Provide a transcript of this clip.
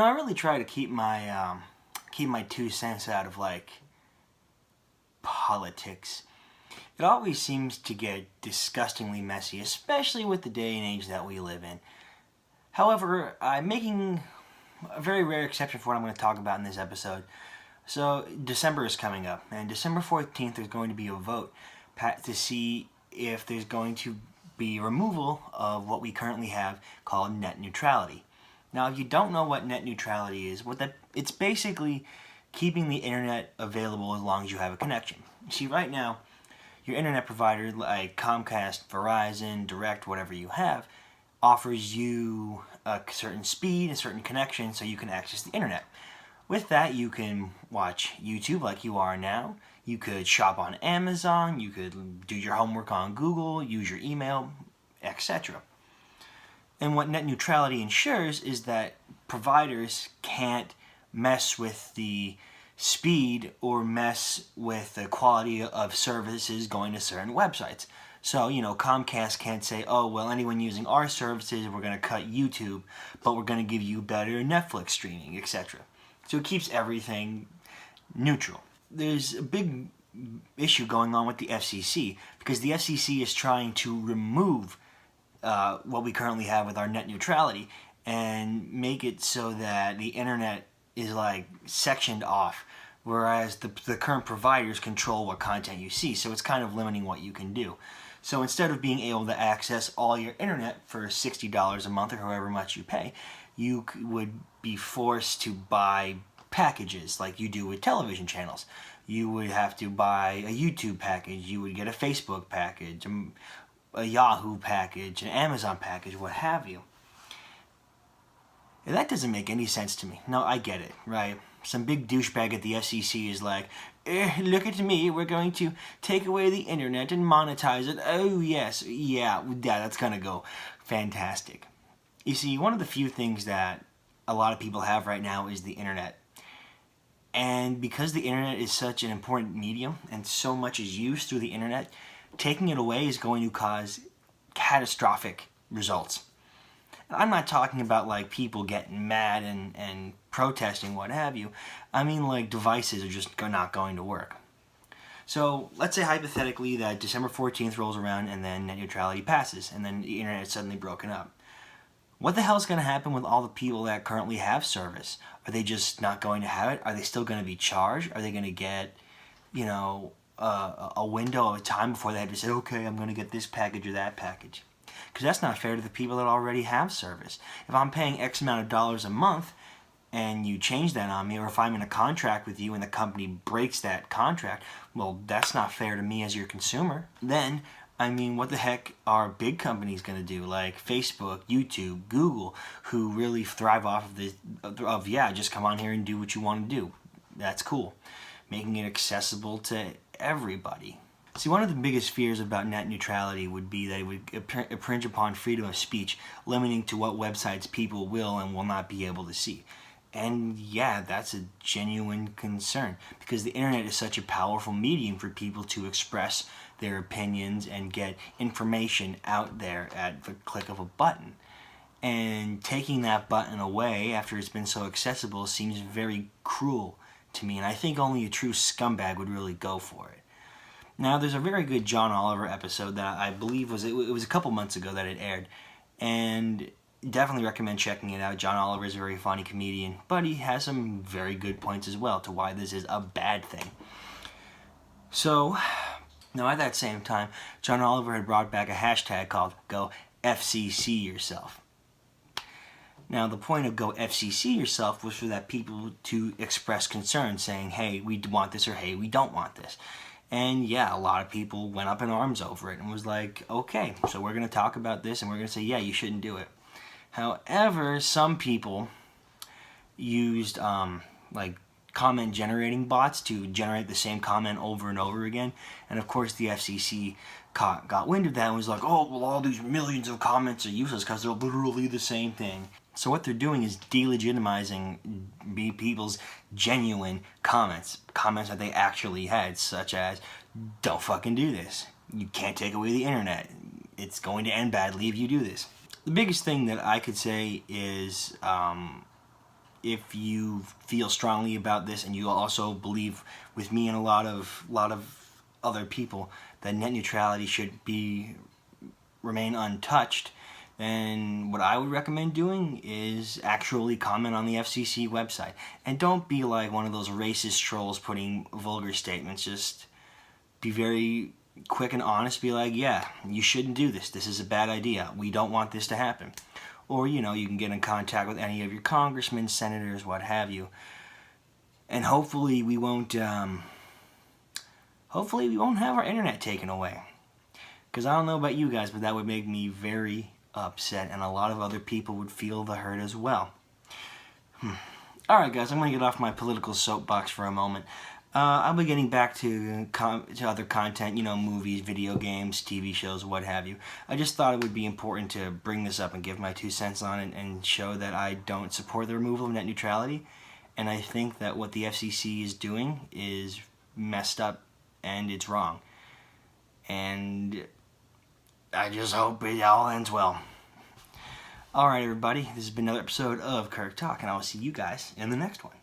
I really try to keep my 2 cents out of like politics. It always seems to get disgustingly messy, especially with the day and age that we live in. However, I'm making a very rare exception for what I'm going to talk about in this episode. So December is coming up, and December 14th there's going to be a vote to see if there's going to be removal of what we currently have called net neutrality. Now, if you don't know what net neutrality is, it's basically keeping the internet available as long as you have a connection. You see, right now, your internet provider like Comcast, Verizon, Direct, whatever you have, offers you a certain speed, a certain connection, so you can access the internet. With that, you can watch YouTube like you are now. You could shop on Amazon. You could do your homework on Google, use your email, etc. And what net neutrality ensures is that providers can't mess with the speed or mess with the quality of services going to certain websites. So, Comcast can't say, oh, well, anyone using our services, we're going to cut YouTube, but we're going to give you better Netflix streaming, etc. So it keeps everything neutral. There's a big issue going on with the FCC because the FCC is trying to remove what we currently have with our net neutrality and make it so that the internet is like sectioned off, whereas the current providers control what content you see. So it's kind of limiting what you can do. So instead of being able to access all your internet for $60 a month or however much you pay, you would be forced to buy packages like you do with television channels. You would have to buy a YouTube package, you would get a Facebook package, a Yahoo package, an Amazon package, what have you. And that doesn't make any sense to me. No, I get it, right? Some big douchebag at the FCC is like, look at me, we're going to take away the internet and monetize it. Oh yes, yeah, that's gonna go fantastic. You see, one of the few things that a lot of people have right now is the internet. And because the internet is such an important medium and so much is used through the internet, taking it away is going to cause catastrophic results. And I'm not talking about like people getting mad and protesting, what have you. I mean like devices are just not going to work. So let's say hypothetically that December 14th rolls around and then net neutrality passes and then the internet is suddenly broken up. What the hell is going to happen with all the people that currently have service? Are they just not going to have it? Are they still going to be charged? Are they going to get, a window of time before they have to say, okay, I'm going to get this package or that package? Because that's not fair to the people that already have service. If I'm paying X amount of dollars a month and you change that on me, or if I'm in a contract with you and the company breaks that contract, well, that's not fair to me as your consumer. Then, what the heck are big companies going to do, like Facebook, YouTube, Google, who really thrive off of just come on here and do what you want to do. That's cool. Making it accessible to everybody. See, one of the biggest fears about net neutrality would be that it would infringe upon freedom of speech, limiting to what websites people will and will not be able to see. And yeah, that's a genuine concern because the internet is such a powerful medium for people to express their opinions and get information out there at the click of a button. And taking that button away after it's been so accessible seems very cruel to me, and I think only a true scumbag would really go for it. Now, there's a very good John Oliver episode that I believe it was a couple months ago that it aired, and definitely recommend checking it out. John Oliver is a very funny comedian, but he has some very good points as well to why this is a bad thing. So, now at that same time, John Oliver had brought back a hashtag called Go FCC Yourself. Now, the point of Go FCC Yourself was for that people to express concern, saying, hey, we want this, or hey, we don't want this. And yeah, a lot of people went up in arms over it and was like, okay, so we're going to talk about this and we're going to say, yeah, you shouldn't do it. However, some people used comment generating bots to generate the same comment over and over again. And of course the FCC got wind of that and was like, oh, well, all these millions of comments are useless because they're literally the same thing. So what they're doing is delegitimizing people's genuine comments that they actually had, such as, don't fucking do this. You can't take away the internet. It's going to end badly if you do this. The biggest thing that I could say is if you feel strongly about this and you also believe with me and a lot of other people that net neutrality should remain untouched, then what I would recommend doing is actually comment on the FCC website. And don't be like one of those racist trolls putting vulgar statements. Just be very quick and honest. Be like, yeah, you shouldn't do this. This is a bad idea. We don't want this to happen. Or, you know, you can get in contact with any of your congressmen, senators, what have you. And hopefully we won't have our internet taken away. Because I don't know about you guys, but that would make me very upset, and a lot of other people would feel the hurt as well. Alright guys, I'm going to get off my political soapbox for a moment. I'll be getting back to other content, you know, movies, video games, TV shows, what have you. I just thought it would be important to bring this up and give my 2 cents on it and show that I don't support the removal of net neutrality. And I think that what the FCC is doing is messed up and it's wrong. And I just hope it all ends well. Alright everybody, this has been another episode of Kirk Talk, and I will see you guys in the next one.